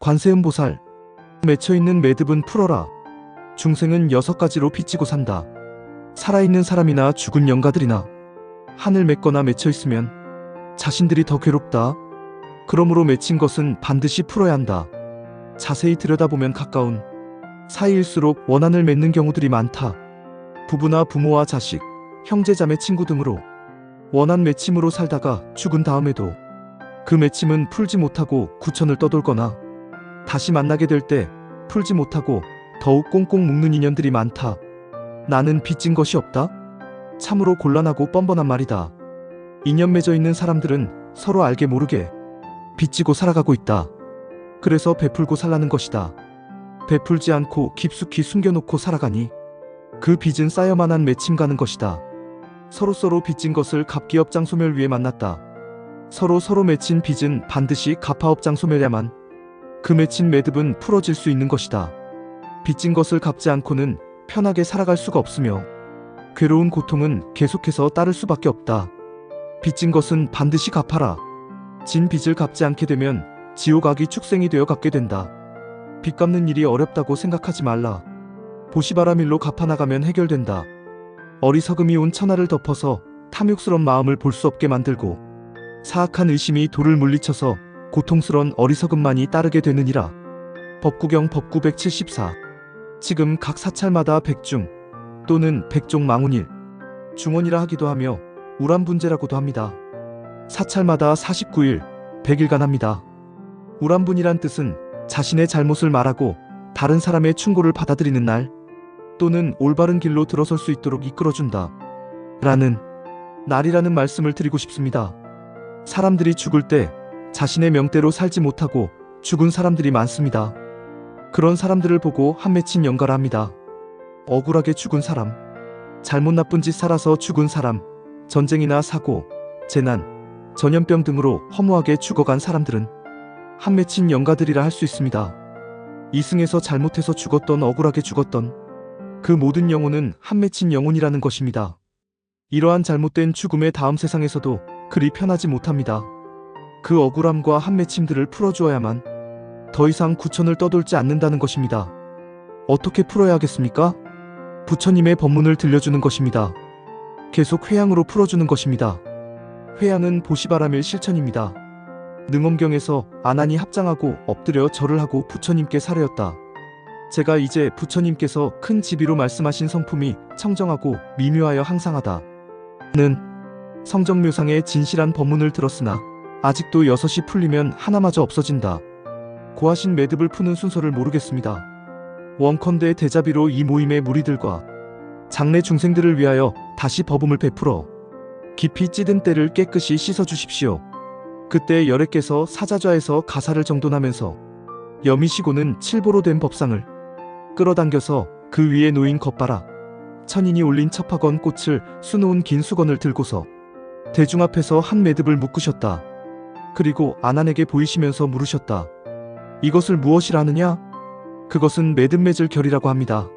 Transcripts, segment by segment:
관세음보살. 맺혀있는 매듭은 풀어라. 중생은 6가지로 빚지고 산다. 살아있는 사람이나 죽은 영가들이나 한을 맺거나 맺혀있으면 자신들이 더 괴롭다. 그러므로 맺힌 것은 반드시 풀어야 한다. 자세히 들여다보면 가까운 사이일수록 원한을 맺는 경우들이 많다. 부부나 부모와 자식, 형제자매 친구 등으로 원한 맺힘으로 살다가 죽은 다음에도 그 맺힘은 풀지 못하고 구천을 떠돌거나 다시 만나게 될 때 풀지 못하고 더욱 꽁꽁 묶는 인연들이 많다. 나는 빚진 것이 없다? 참으로 곤란하고 뻔뻔한 말이다. 인연 맺어 있는 사람들은 서로 알게 모르게 빚지고 살아가고 있다. 그래서 베풀고 살라는 것이다. 베풀지 않고 깊숙이 숨겨놓고 살아가니 그 빚은 쌓여만한 맺힘 가는 것이다. 서로 빚진 것을 갚기업장소멸 위에 만났다. 서로 맺힌 빚은 반드시 갚아업장소멸해야만 그 맺힌 매듭은 풀어질 수 있는 것이다. 빚진 것을 갚지 않고는 편하게 살아갈 수가 없으며 괴로운 고통은 계속해서 따를 수밖에 없다. 빚진 것은 반드시 갚아라. 진 빚을 갚지 않게 되면 지옥악이 축생이 되어 갚게 된다. 빚 갚는 일이 어렵다고 생각하지 말라. 보시바라밀로 갚아나가면 해결된다. 어리석음이 온 천하를 덮어서 탐욕스러운 마음을 볼 수 없게 만들고 사악한 의심이 돌을 물리쳐서 고통스러운 어리석음만이 따르게 되느니라. 법구경 법구 174. 지금 각 사찰마다 백중 또는 백종 망운일, 중원이라 하기도 하며 우람분제라고도 합니다. 사찰마다 49일, 100일간 합니다. 우람분이란 뜻은 자신의 잘못을 말하고 다른 사람의 충고를 받아들이는 날 또는 올바른 길로 들어설 수 있도록 이끌어준다 라는 날이라는 말씀을 드리고 싶습니다. 사람들이 죽을 때 자신의 명대로 살지 못하고 죽은 사람들이 많습니다. 그런 사람들을 보고 한 맺힌 연가라 합니다. 억울하게 죽은 사람, 잘못 나쁜 짓 살아서 죽은 사람, 전쟁이나 사고, 재난, 전염병 등으로 허무하게 죽어간 사람들은 한 맺힌 영가들이라 할 수 있습니다. 이승에서 잘못해서 죽었던, 억울하게 죽었던 그 모든 영혼은 한 맺힌 영혼이라는 것입니다. 이러한 잘못된 죽음의 다음 세상에서도 그리 편하지 못합니다. 그 억울함과 한 맺힘들을 풀어주어야만 더 이상 구천을 떠돌지 않는다는 것입니다. 어떻게 풀어야 하겠습니까? 부처님의 법문을 들려주는 것입니다. 계속 회양으로 풀어주는 것입니다. 회양은 보시바라밀 실천입니다. 능엄경에서 아난이 합장하고 엎드려 절을 하고 부처님께 사례었다. 제가 이제 부처님께서 큰 지비로 말씀하신 성품이 청정하고 미묘하여 항상하다 는 성정묘상의 진실한 법문을 들었으나 아직도 6이 풀리면 하나마저 없어진다 고 하신 매듭을 푸는 순서를 모르겠습니다. 원컨대 대자비로 이 모임의 무리들과 장래 중생들을 위하여 다시 법음을 베풀어 깊이 찌든 때를 깨끗이 씻어주십시오. 그때 열애께서 사자좌에서 가사를 정돈하면서 여미시고는 칠보로 된 법상을 끌어당겨서 그 위에 놓인 겉바라 천인이 올린 첩학원 꽃을 수놓은 긴 수건을 들고서 대중 앞에서 한 매듭을 묶으셨다. 그리고 아난에게 보이시면서 물으셨다. 이것을 무엇이라 하느냐? 그것은 매듭 맺을 결이라고 합니다.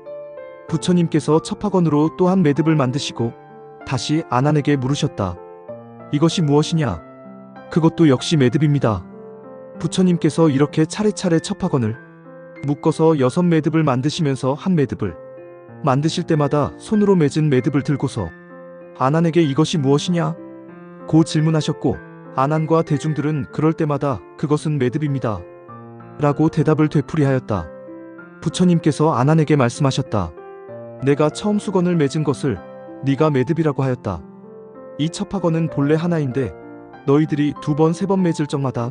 부처님께서 첩학원으로 또 한 매듭을 만드시고 다시 아난에게 물으셨다. 이것이 무엇이냐? 그것도 역시 매듭입니다. 부처님께서 이렇게 차례차례 첩학원을 묶어서 6 매듭을 만드시면서 한 매듭을 만드실 때마다 손으로 맺은 매듭을 들고서 아난에게 이것이 무엇이냐? 고 질문하셨고 아난과 대중들은 그럴 때마다 그것은 매듭입니다 라고 대답을 되풀이하였다. 부처님께서 아난에게 말씀하셨다. 내가 처음 수건을 맺은 것을 네가 매듭이라고 하였다. 이 첩학원은 본래 하나인데 너희들이 2번, 3번 맺을 적마다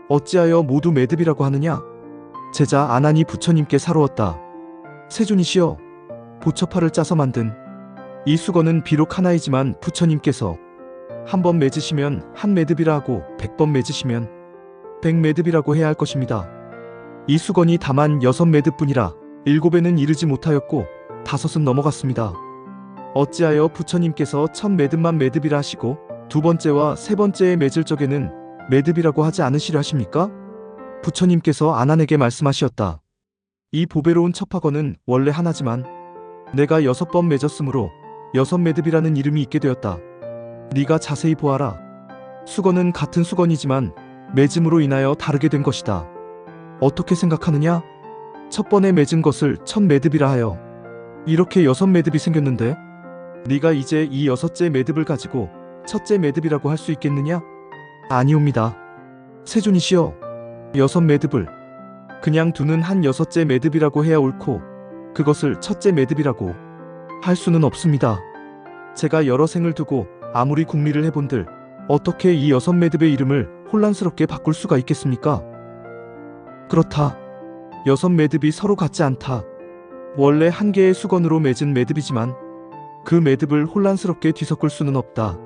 어찌하여 모두 매듭이라고 하느냐? 제자 아난이 부처님께 사로웠다. 세존이시여, 보처파를 짜서 만든 이 수건은 비록 하나이지만 부처님께서 한 번 맺으시면 한 매듭이라 하고 100번 맺으시면 100매듭이라고 해야 할 것입니다. 이 수건이 다만 6매듭뿐이라 7에는 이르지 못하였고 5은 넘어갔습니다. 어찌하여 부처님께서 1000매듭만 매듭이라 하시고 2번째와 3번째에 맺을 적에는 매듭이라고 하지 않으시려 하십니까? 부처님께서 아난에게 말씀하시었다. 이 보배로운 첩학원은 원래 하나지만 내가 6번 맺었으므로 6매듭이라는 이름이 있게 되었다. 네가 자세히 보아라. 수건은 같은 수건이지만 맺음으로 인하여 다르게 된 것이다. 어떻게 생각하느냐? 첫 번에 맺은 것을 첫 매듭이라 하여 이렇게 여섯 매듭이 생겼는데 네가 이제 이 여섯째 매듭을 가지고 첫째 매듭이라고 할 수 있겠느냐? 아니옵니다. 세존이시여, 여섯 매듭을 그냥 두는 한 여섯째 매듭이라고 해야 옳고 그것을 첫째 매듭이라고 할 수는 없습니다. 제가 여러 생을 두고 아무리 궁리를 해본들 어떻게 이 여섯 매듭의 이름을 혼란스럽게 바꿀 수가 있겠습니까? 그렇다. 여섯 매듭이 서로 같지 않다. 원래 한 개의 수건으로 맺은 매듭이지만 그 매듭을 혼란스럽게 뒤섞을 수는 없다.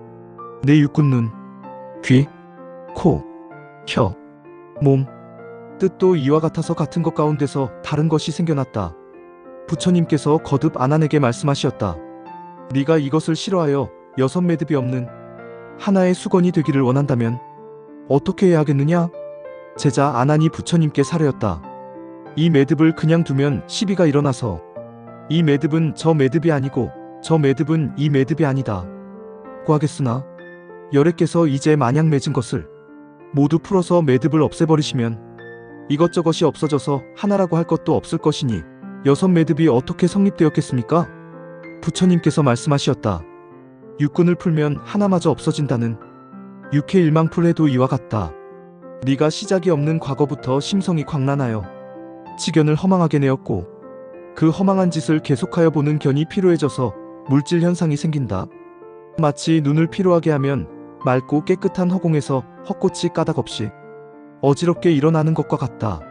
내 육군 눈, 귀, 코, 혀, 몸, 뜻도 이와 같아서 같은 것 가운데서 다른 것이 생겨났다. 부처님께서 거듭 아난에게 말씀하시었다. 네가 이것을 싫어하여 여섯 매듭이 없는 하나의 수건이 되기를 원한다면 어떻게 해야 하겠느냐? 제자 아난이 부처님께 사려였다. 이 매듭을 그냥 두면 시비가 일어나서 이 매듭은 저 매듭이 아니고 저 매듭은 이 매듭이 아니다 고 하겠으나 열애께서 이제 마냥 맺은 것을 모두 풀어서 매듭을 없애버리시면 이것저것이 없어져서 하나라고 할 것도 없을 것이니 여섯 매듭이 어떻게 성립되었겠습니까? 부처님께서 말씀하시었다. 육군을 풀면 하나마저 없어진다는 육해일망풀해도 이와 같다. 네가 시작이 없는 과거부터 심성이 광란하여 지견을 허망하게 내었고 그 허망한 짓을 계속하여 보는 견이 피로해져서 물질 현상이 생긴다. 마치 눈을 피로하게 하면 맑고 깨끗한 허공에서 헛꽃이 까닭없이 어지럽게 일어나는 것과 같다.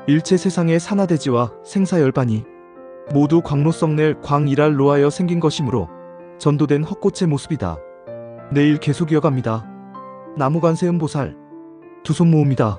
일체 세상의 산화대지와 생사열반이 모두 광로성 낼 광이랄 로하여 생긴 것이므로 전도된 헛꽃의 모습이다. 내일 계속 이어갑니다. 나무관세음보살 두 손 모읍니다.